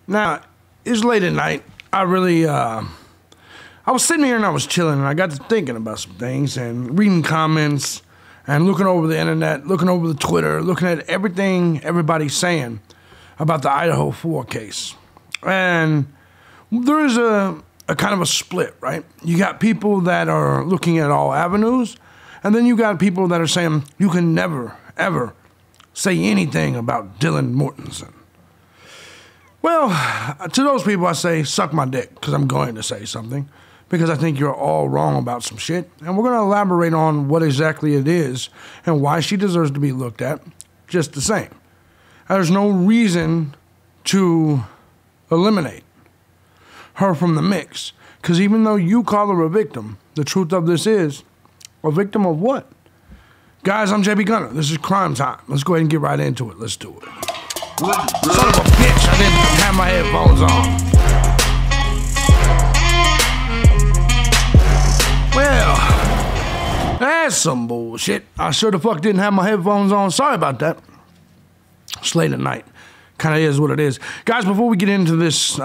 Now, it's late at night. I was sitting here and I was chilling and I got to thinking about some things and reading comments and looking over the internet, looking over the Twitter, looking at everything everybody's saying about the Idaho 4 case. And there is a kind of a split, right? You got people that are looking at all avenues, and then you got people that are saying you can never, ever say anything about Dylan Mortensen. Well, to those people I say, suck my dick, because I'm going to say something, because I think you're all wrong about some shit, and we're going to elaborate on what exactly it is and why she deserves to be looked at just the same. There's no reason to eliminate her from the mix, because even though you call her a victim, the truth of this is, a victim of what? Guys, I'm thejbgunner. This is crime time. Let's go ahead and get right into it. Let's do it. Son of a bitch, I didn't have my headphones on. Well, that's some bullshit. I sure the fuck didn't have my headphones on. Sorry about that. It's late at night. Kind of is what it is. Guys, before we get into this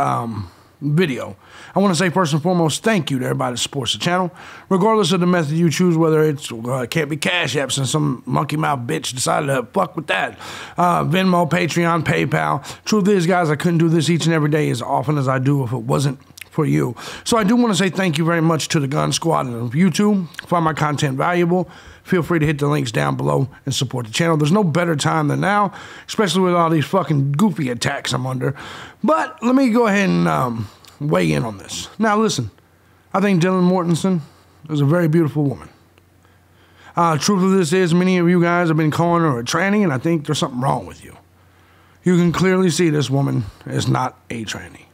video, I want to say first and foremost, thank you to everybody that supports the channel. Regardless of the method you choose, whether it's can't be Cash App since some monkey mouth bitch decided to fuck with that. Venmo, Patreon, PayPal. Truth is, guys, I couldn't do this each and every day as often as I do if it wasn't for you. So I do want to say thank you very much to the Gun Squad and YouTube. Find my content valuable, feel free to hit the links down below and support the channel. There's no better time than now, especially with all these fucking goofy attacks I'm under. But let me go ahead and weigh in on this. Now listen, I think Dylan Mortensen is a very beautiful woman. Truth of this is, many of you guys have been calling her a tranny, and I think there's something wrong with you. You can clearly see this woman is not a tranny.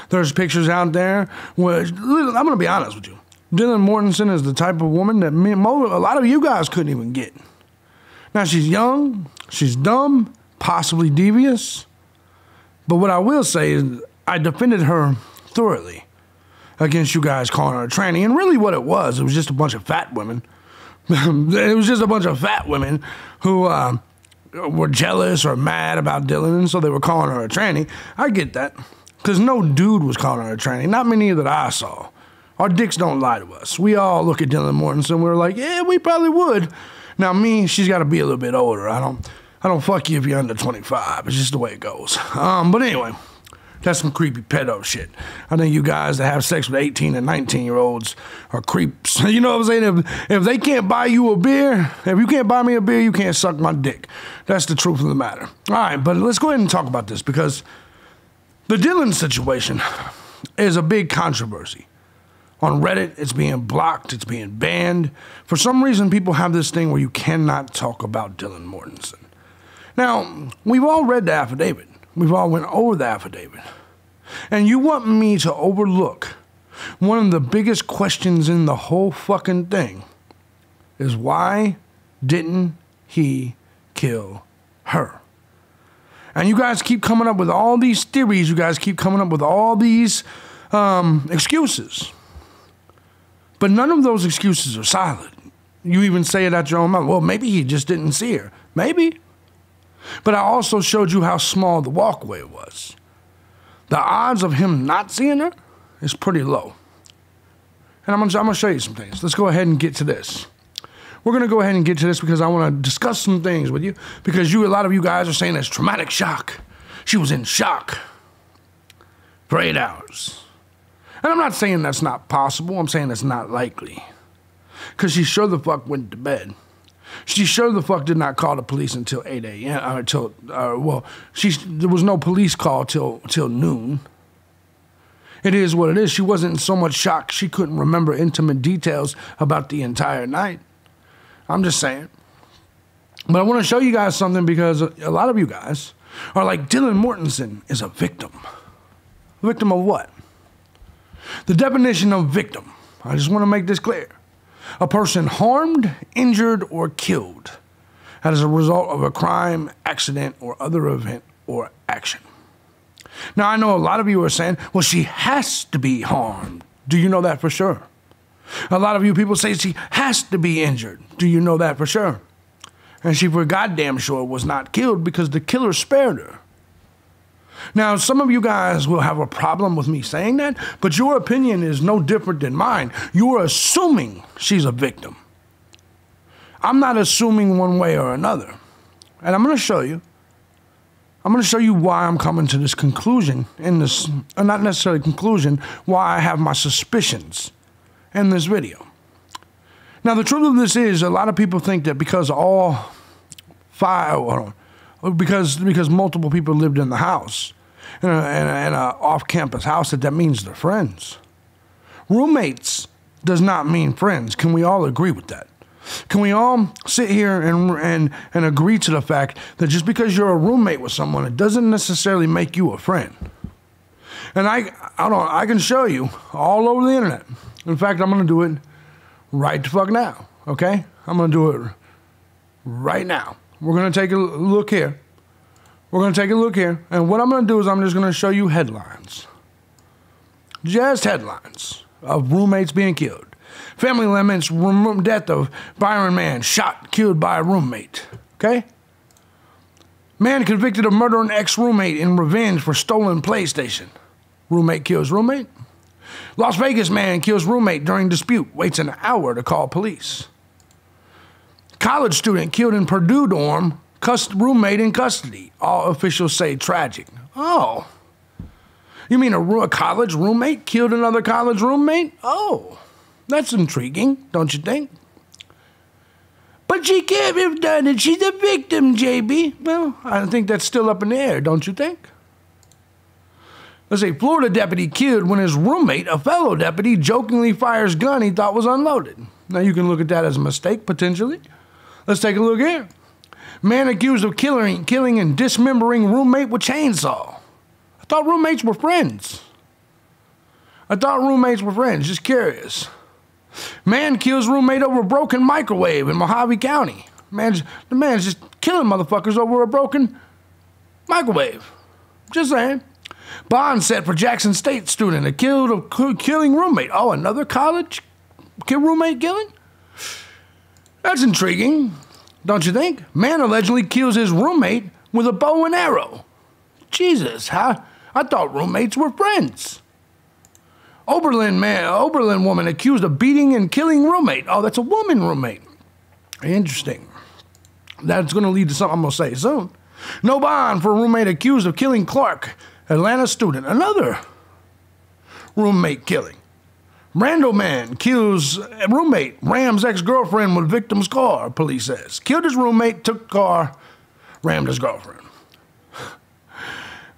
There's pictures out there where, I'm going to be honest with you, Dylan Mortensen is the type of woman that a lot of you guys couldn't even get. Now, she's young, she's dumb, possibly devious, but what I will say is I defended her thoroughly against you guys calling her a tranny, and really what it was just a bunch of fat women. It was just a bunch of fat women who were jealous or mad about Dylan, and so they were calling her a tranny. I get that, because no dude was calling her a tranny, not many that I saw. Our dicks don't lie to us. We all look at Dylan Mortensen, we're like, yeah, we probably would. Now me, she's got to be a little bit older. I don't fuck you if you're under 25. It's just the way it goes. But anyway, that's some creepy pedo shit. I think you guys that have sex with 18 and 19-year-olds are creeps. You know what I'm saying? If they can't buy you a beer, if you can't buy me a beer, you can't suck my dick. That's the truth of the matter. All right, but let's go ahead and talk about this, because the Dylan situation is a big controversy. On Reddit, it's being blocked, it's being banned. For some reason, people have this thing where you cannot talk about Dylan Mortensen. Now, we've all read the affidavit. We've all went over the affidavit. And you want me to overlook one of the biggest questions in the whole fucking thing is, why didn't he kill her? And you guys keep coming up with all these theories. You guys keep coming up with all these excuses. But none of those excuses are solid. You even say it out your own mouth. Well, maybe he just didn't see her. Maybe. But I also showed you how small the walkway was. The odds of him not seeing her is pretty low. And I'm gonna show you some things. Let's go ahead and get to this. We're gonna go ahead and get to this because I want to discuss some things with you, because a lot of you guys are saying it's traumatic shock. She was in shock for 8 hours. And I'm not saying that's not possible. I'm saying it's not likely. Because she sure the fuck went to bed. She sure the fuck did not call the police until 8 a.m. There was no police call till noon. It is what it is. She wasn't in so much shock she couldn't remember intimate details about the entire night. I'm just saying. But I want to show you guys something, because a lot of you guys are like, Dylan Mortensen is a victim. A victim of what? The definition of victim, I just want to make this clear. A person harmed, injured, or killed as a result of a crime, accident, or other event or action. Now, I know a lot of you are saying, well, she has to be harmed. Do you know that for sure? A lot of you people say she has to be injured. Do you know that for sure? And she for goddamn sure was not killed, because the killer spared her. Now, some of you guys will have a problem with me saying that, but your opinion is no different than mine. You're assuming she's a victim. I'm not assuming one way or another. And I'm going to show you. I'm going to show you why I'm coming to this conclusion in this, not necessarily conclusion, why I have my suspicions in this video. Now, the truth of this is, a lot of people think that because because multiple people lived in the house, in an off-campus house, that means they're friends. Roommates does not mean friends. Can we all agree with that? Can we all sit here and agree to the fact that just because you're a roommate with someone, it doesn't necessarily make you a friend? And I can show you all over the internet. In fact, I'm going to do it right the fuck now, okay? I'm going to do it right now. We're going to take a look here. We're going to take a look here. And what I'm going to do is I'm just going to show you headlines. Just headlines of roommates being killed. Family laments death of Byron man shot, killed by a roommate. Okay? Man convicted of murdering ex-roommate in revenge for stolen PlayStation. Roommate kills roommate. Las Vegas man kills roommate during dispute. Waits an hour to call police. College student killed in Purdue dorm. Roommate in custody. All officials say tragic. Oh. You mean a college roommate killed another college roommate? Oh. That's intriguing, don't you think? But she can't have done it. She's a victim, JB. Well, I think that's still up in the air, don't you think? Let's say Florida deputy killed when his roommate, a fellow deputy, jokingly fires gun he thought was unloaded. Now you can look at that as a mistake, potentially. Let's take a look here. Man accused of killing and dismembering roommate with chainsaw. I thought roommates were friends. Just curious. Man kills roommate over a broken microwave in Mojave County. The man's just killing motherfuckers over a broken microwave. Just saying. Bond set for Jackson State student accused of killing roommate. Oh, another college roommate killing? That's intriguing, don't you think? Man allegedly kills his roommate with a bow and arrow. Jesus, I thought roommates were friends. Oberlin woman accused of beating and killing roommate. Oh, that's a woman roommate. Interesting. That's going to lead to something I'm going to say soon. No bond for roommate accused of killing Clark, Atlanta student. Another roommate killing. Randall man kills roommate, rams ex-girlfriend with victim's car, police says. Killed his roommate, took car, rammed his girlfriend.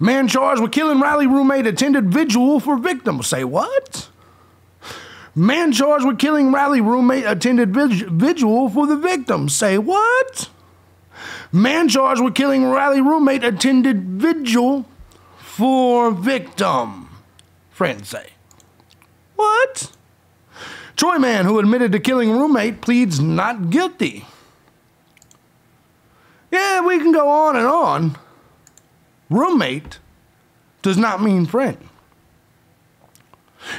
Man charged with killing rally roommate attended vigil for victim. Say what? Man charged with killing rally roommate attended vigil for the victim. Say what? Man charged with killing rally roommate attended vigil for victim. Friends say. What? Troy man who admitted to killing roommate pleads not guilty. Yeah, we can go on and on. Roommate does not mean friend.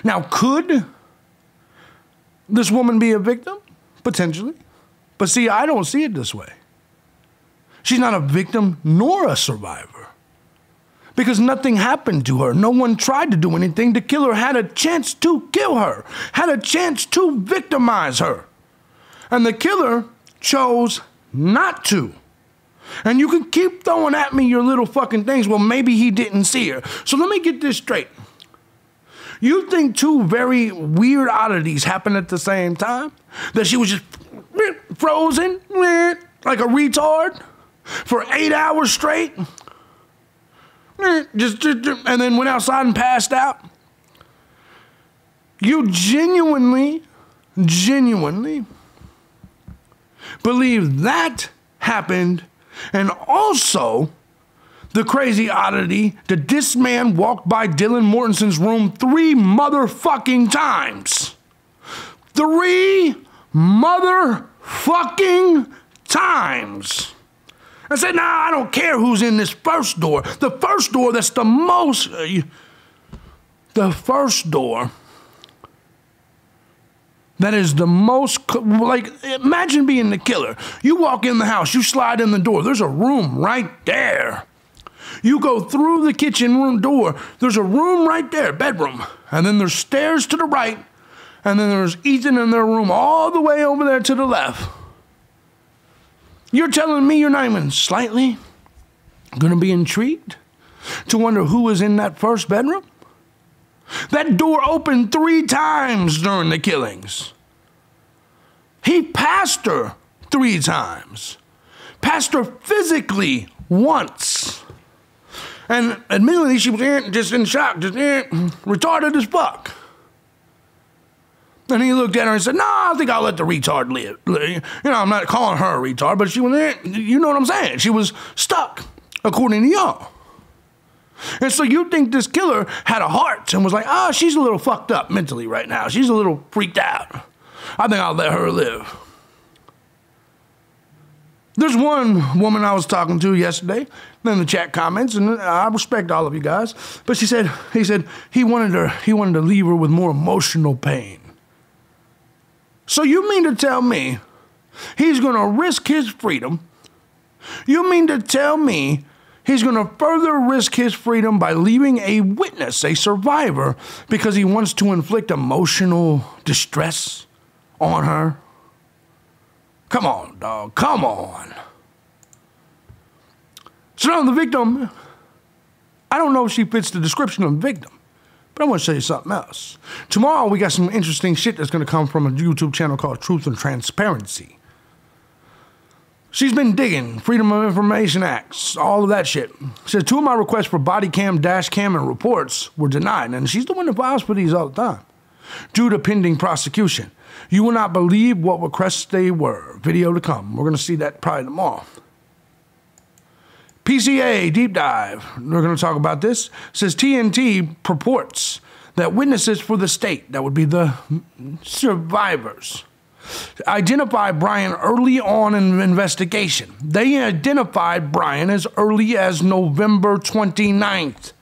Now, could this woman be a victim? Potentially. But see, I don't see it this way. She's not a victim nor a survivor. Because nothing happened to her. No one tried to do anything to kill her, had a chance to kill her, had a chance to victimize her. And the killer chose not to. And you can keep throwing at me your little fucking things. Well, maybe he didn't see her. So let me get this straight. You think two very weird oddities happened at the same time? That she was just frozen like a retard for 8 hours straight? And then went outside and passed out? You genuinely believe that happened? And also, the crazy oddity that this man walked by Dylan Mortensen's room 3 motherfucking times. 3 motherfucking times. I said, nah, I don't care who's in this first door. The first door that's the most... the first door... that is the most, like, imagine being the killer. You walk in the house, you slide in the door, there's a room right there. You go through the kitchen room door. There's a room right there, bedroom. And then there's stairs to the right. And then there's Ethan in their room all the way over there to the left. You're telling me you're not even slightly going to be intrigued to wonder who was in that first bedroom? That door opened 3 times during the killings. He passed her 3 times. Passed her physically once. And admittedly, she was just in shock, just retarded as fuck. And he looked at her and said, "No, I think I'll let the retard live." You know, I'm not calling her a retard, but she was, you know what I'm saying? She was stuck, according to y'all. And so you think this killer had a heart and was like, "Oh, she's a little fucked up mentally right now. She's a little freaked out. I think I'll let her live." There's one woman I was talking to yesterday in the chat comments, and I respect all of you guys, but he said he wanted to leave her with more emotional pain. So you mean to tell me he's going to risk his freedom? You mean to tell me he's going to further risk his freedom by leaving a witness, a survivor, because he wants to inflict emotional distress on her? Come on, dog. Come on. So now the victim, I don't know if she fits the description of victim, but I want to show you something else. Tomorrow we got some interesting shit that's going to come from a YouTube channel called Truth and Transparency. She's been digging Freedom of Information Acts, all of that shit. She said 2 of my requests for body cam, dash cam, and reports were denied, and she's the one that files for these all the time, due to pending prosecution. You will not believe what requests they were. Video to come. We're going to see that probably tomorrow. PCA deep dive. We're going to talk about this. It says TNT purports that witnesses for the state, that would be the survivors, identified Bryan early on in the investigation. They identified Bryan as early as November 29th.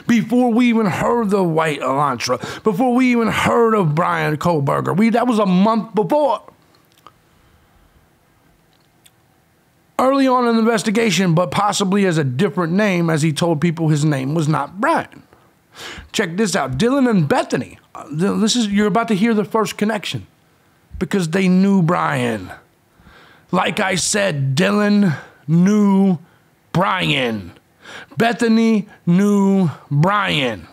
Before we even heard the white Elantra, before we even heard of Bryan Kohberger. That was a month before. Early on in the investigation, but possibly as a different name, as he told people his name was not Bryan. Check this out. Dylan and Bethany. You're about to hear the first connection, because they knew Bryan. Like I said, Dylan knew Bryan. Bethany knew Bryan.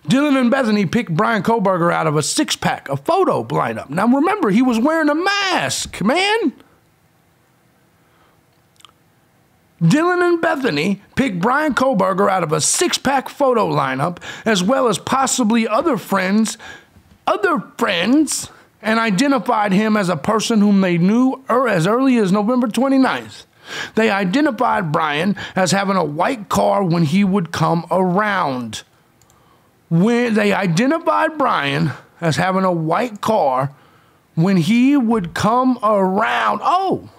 Dylan and Bethany picked Bryan Kohberger out of a 6-pack, a photo lineup. Now remember, he was wearing a mask, man. Dylan and Bethany picked Bryan Kohberger out of a 6-pack photo lineup, as well as possibly other friends, and identified him as a person whom they knew as early as November 29th. They identified Bryan as having a white car when he would come around. They identified Bryan as having a white car when he would come around. Oh,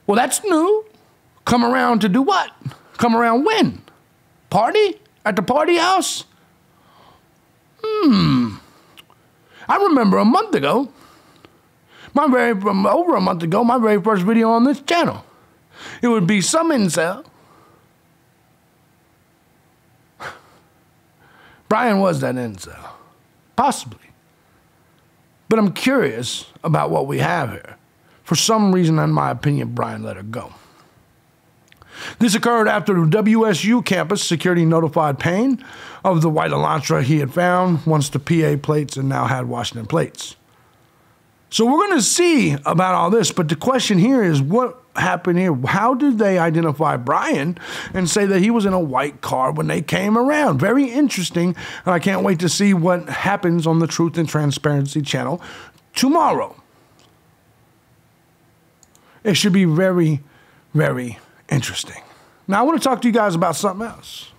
well, that's new. Come around to do what? Come around when? Party? At the party house? I remember over a month ago, my very first video on this channel. It would be some incel. Bryan was that incel. Possibly. But I'm curious about what we have here. For some reason, in my opinion, Bryan let her go. This occurred after the WSU campus security notified Payne of the white Elantra he had found once the PA plates and now had Washington plates. So we're going to see about all this, but the question here is what happened here? How did they identify Bryan and say that he was in a white car when they came around? Very interesting, and I can't wait to see what happens on the Truth and Transparency channel tomorrow. It should be very, very interesting. Now I want to talk to you guys about something else.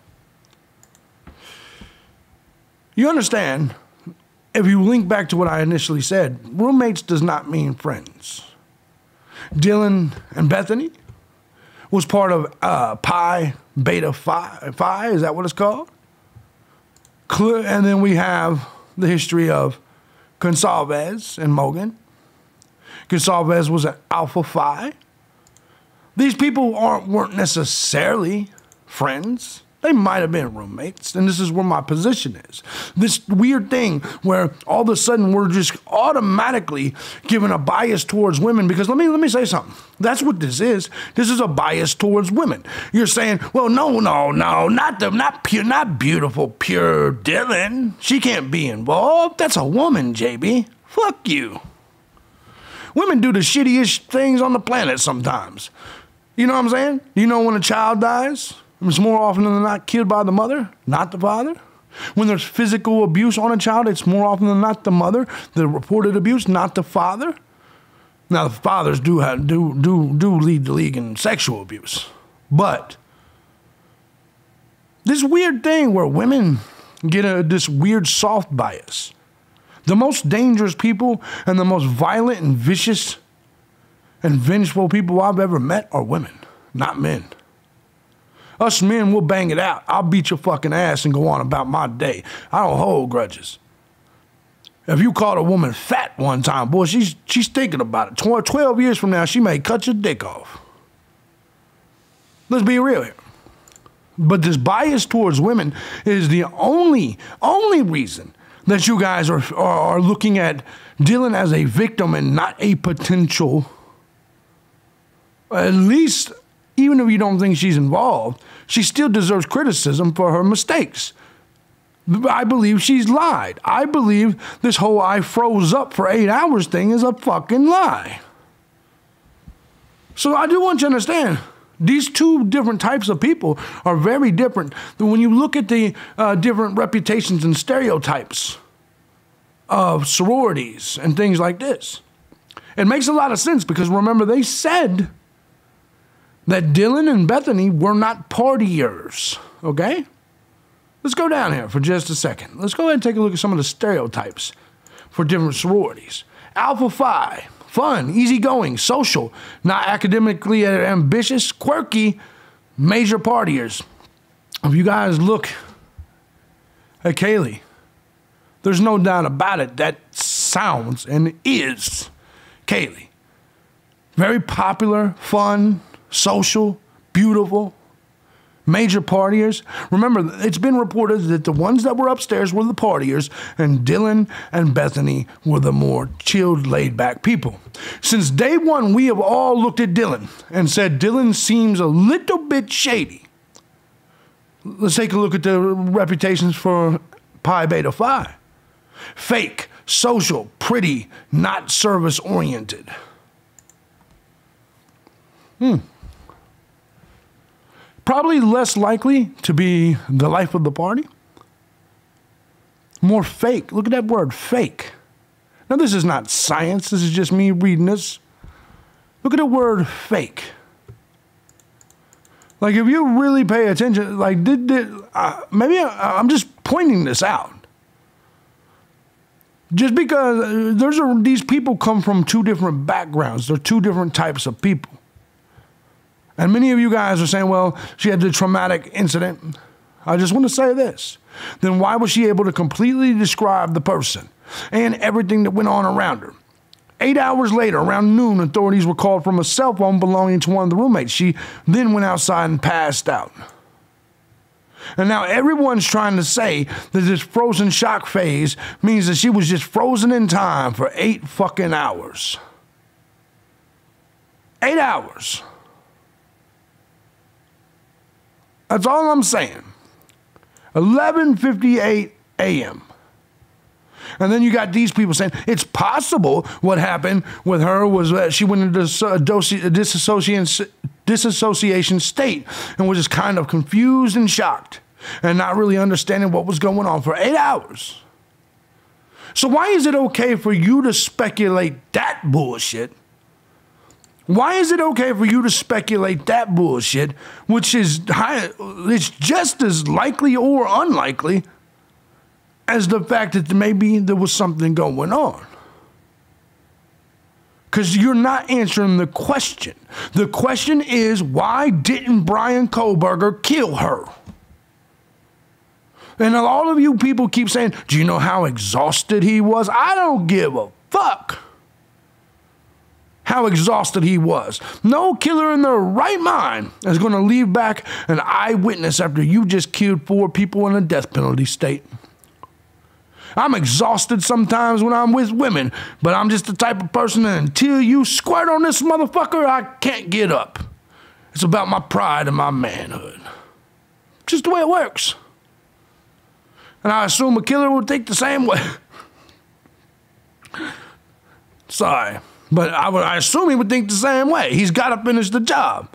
You understand, if you link back to what I initially said, roommates does not mean friends. Dylan and Bethany was part of Pi Beta Phi, is that what it's called? And then we have the history of Gonsalves and Mogan. Gonsalves was an Alpha Phi. These people weren't necessarily friends. They might have been roommates, and this is where my position is. This weird thing where all of a sudden we're just automatically given a bias towards women, because let me say something. That's what this is. This is a bias towards women. You're saying, well, no, not beautiful, pure Dylan. She can't be involved. That's a woman, JB. Fuck you. Women do the shittiest things on the planet sometimes. You know what I'm saying? You know when a child dies? It's more often than not killed by the mother, not the father. When there's physical abuse on a child, it's more often than not the mother, the reported abuse, not the father. Now, the fathers do lead the league in sexual abuse. But this weird thing where women get this weird soft bias. The most dangerous people and the most violent and vicious and vengeful people I've ever met are women, not men. Us men, we'll bang it out. I'll beat your fucking ass and go on about my day. I don't hold grudges. If you called a woman fat one time, boy, she's thinking about it. 12 years from now, she may cut your dick off. Let's be real here. But this bias towards women is the only reason that you guys are looking at Dylan as a victim and not a potential, at least. Even if you don't think she's involved, she still deserves criticism for her mistakes. I believe she's lied. I believe this whole I froze up for 8 hours thing is a fucking lie. So I do want you to understand, these two different types of people are very different. When you look at the different reputations and stereotypes of sororities and things like this, it makes a lot of sense, because remember, they said that Dylan and Bethany were not partiers, okay? Let's go down here for just a second. Let's go ahead and take a look at some of the stereotypes for different sororities. Alpha Phi, fun, easygoing, social, not academically ambitious, quirky, major partiers. If you guys look at Kaylee, there's no doubt about it, that sounds and is Kaylee. Very popular, fun, social, beautiful, major partiers. Remember, it's been reported that the ones that were upstairs were the partiers, and Dylan and Bethany were the more chilled, laid-back people. Since day one, we have all looked at Dylan and said Dylan seems a little bit shady. Let's take a look at the reputations for Pi Beta Phi. Fake, social, pretty, not service-oriented. Probably less likely to be the life of the party. More fake. Look at that word, fake. Now, this is not science. This is just me reading this. Look at the word fake. Like, if you really pay attention, like, maybe I'm just pointing this out. Just because these people come from two different backgrounds. They're two different types of people. And many of you guys are saying, well, she had the traumatic incident. I just want to say this. Then why was she able to completely describe the person and everything that went on around her? 8 hours later, around noon, authorities were called from a cell phone belonging to one of the roommates. She then went outside and passed out. And now everyone's trying to say that this frozen shock phase means that she was just frozen in time for 8 fucking hours. 8 hours. That's all I'm saying. 11:58 a.m. And then you got these people saying it's possible what happened with her was that she went into a disassociation state and was just kind of confused and shocked and not really understanding what was going on for 8 hours. So why is it okay for you to speculate that bullshit? Why is it okay for you to speculate that bullshit, which is it's just as likely or unlikely as the fact that maybe there was something going on? Because you're not answering the question. The question is, why didn't Bryan Kohberger kill her? And all of you people keep saying, do you know how exhausted he was? I don't give a fuck how exhausted he was. No killer in their right mind is going to leave back an eyewitness after you just killed 4 people in a death penalty state. I'm exhausted sometimes when I'm with women, but I'm just the type of person that until you squirt on this motherfucker, I can't get up. It's about my pride and my manhood. Just the way it works. And I assume a killer would think the same way. Sorry, but I assume he would think the same way. He's got to finish the job.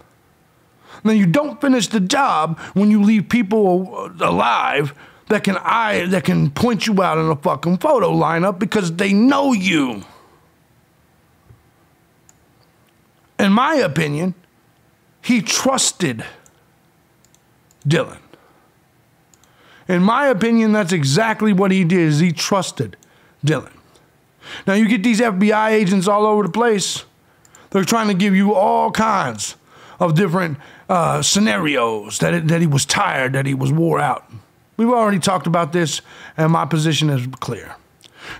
Now, you don't finish the job when you leave people alive that can point you out in a fucking photo lineup because they know you. In my opinion, he trusted Dylan. In my opinion, that's exactly what he did, is he trusted Dylan. Now, you get these FBI agents all over the place. They're trying to give you all kinds of different scenarios, that he was tired, that he was wore out. We've already talked about this, and my position is clear.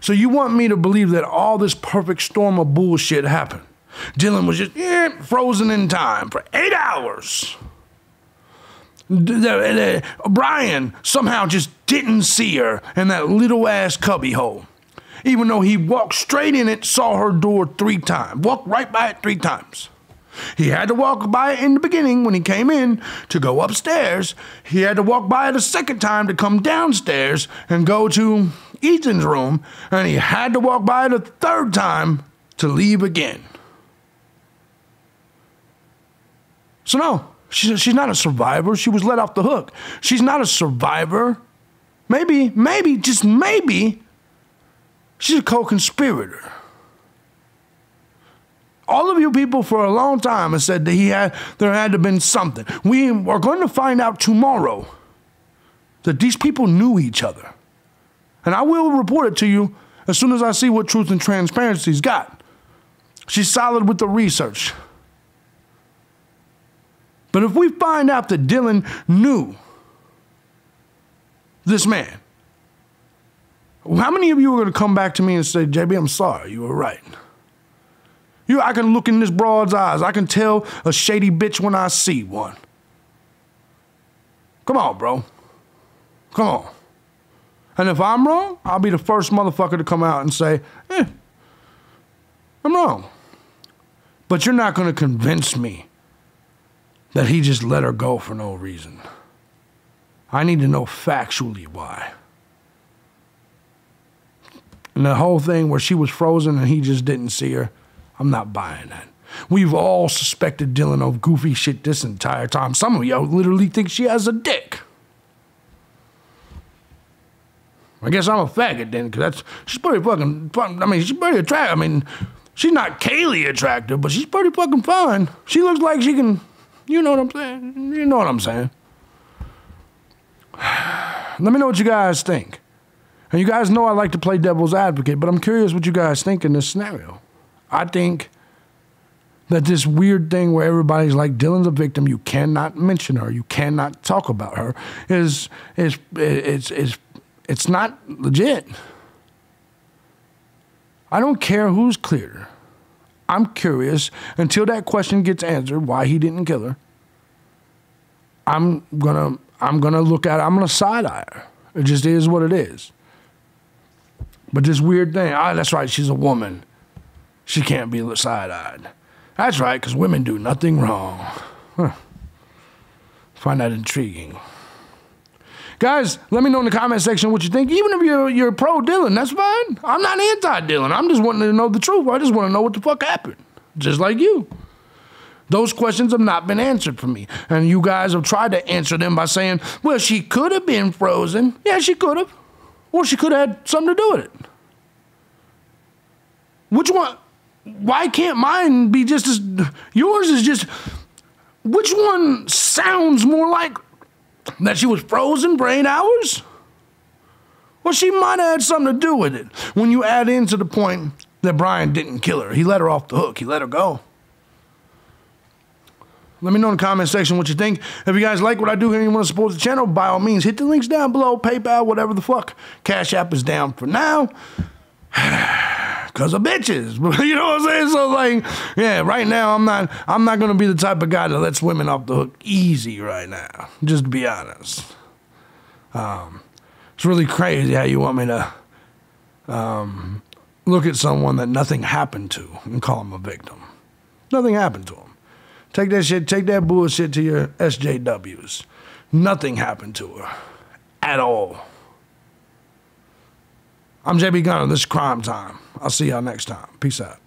So you want me to believe that all this perfect storm of bullshit happened? Dylan was just frozen in time for 8 hours. Bryan somehow just didn't see her in that little ass cubby hole. Even though he walked straight in it, saw her door 3 times. Walked right by it 3 times. He had to walk by it in the beginning when he came in to go upstairs. He had to walk by it a second time to come downstairs and go to Ethan's room. And he had to walk by it a 3rd time to leave again. So no, she's not a survivor. She was let off the hook. She's not a survivor. Maybe, just maybe, she's a co-conspirator. All of you people for a long time have said that there had to have been something. We are going to find out tomorrow that these people knew each other. And I will report it to you as soon as I see what Truth and Transparency's got. She's solid with the research. But if we find out that Dylan knew this man, how many of you are going to come back to me and say, JB, I'm sorry, you were right? I can look in this broad's eyes. I can tell a shady bitch when I see one. Come on, bro. Come on. And if I'm wrong, I'll be the first motherfucker to come out and say, I'm wrong. But you're not going to convince me that he just let her go for no reason. I need to know factually why. And the whole thing where she was frozen and he just didn't see her, I'm not buying that. We've all suspected Dylan of goofy shit this entire time. Some of y'all literally think she has a dick. I guess I'm a faggot then, because she's pretty fucking fun. I mean, she's pretty attractive. I mean, she's not Kaylee attractive, but she's pretty fucking fine. She looks like she can, you know what I'm saying? You know what I'm saying. Let me know what you guys think. And you guys know I like to play devil's advocate, but I'm curious what you guys think in this scenario. I think that this weird thing where everybody's like, Dylan's a victim, you cannot mention her, you cannot talk about her, it's not legit. I don't care who's cleared her. I'm curious, until that question gets answered, why he didn't kill her. I'm gonna look at it, I'm gonna side-eye her. It just is what it is. But this weird thing, that's right, she's a woman. She can't be side-eyed. That's right, because women do nothing wrong. Huh. Find that intriguing. Guys, let me know in the comment section what you think. Even if you're pro-Dylan, that's fine. I'm not anti-Dylan. I'm just wanting to know the truth. I just want to know what the fuck happened. Just like you. Those questions have not been answered for me. And you guys have tried to answer them by saying, well, she could have been frozen. Yeah, she could have. Or she could have had something to do with it. Which one? Why can't mine be just as... Yours is just... Which one sounds more like that she was frozen for 8 hours? Well, she might have had something to do with it. When you add into the point that Bryan didn't kill her. He let her off the hook. He let her go. Let me know in the comment section what you think. If you guys like what I do here and you want to support the channel, by all means, hit the links down below. PayPal, whatever the fuck. Cash App is down for now. Because of bitches. You know what I'm saying? So, like, yeah, right now, I'm not going to be the type of guy that lets women off the hook easy right now. Just to be honest. It's really crazy how you want me to look at someone that nothing happened to and call them a victim. Nothing happened to them. Take that bullshit to your SJWs. Nothing happened to her. At all. I'm JB Gunner. This is Crime Time. I'll see y'all next time. Peace out.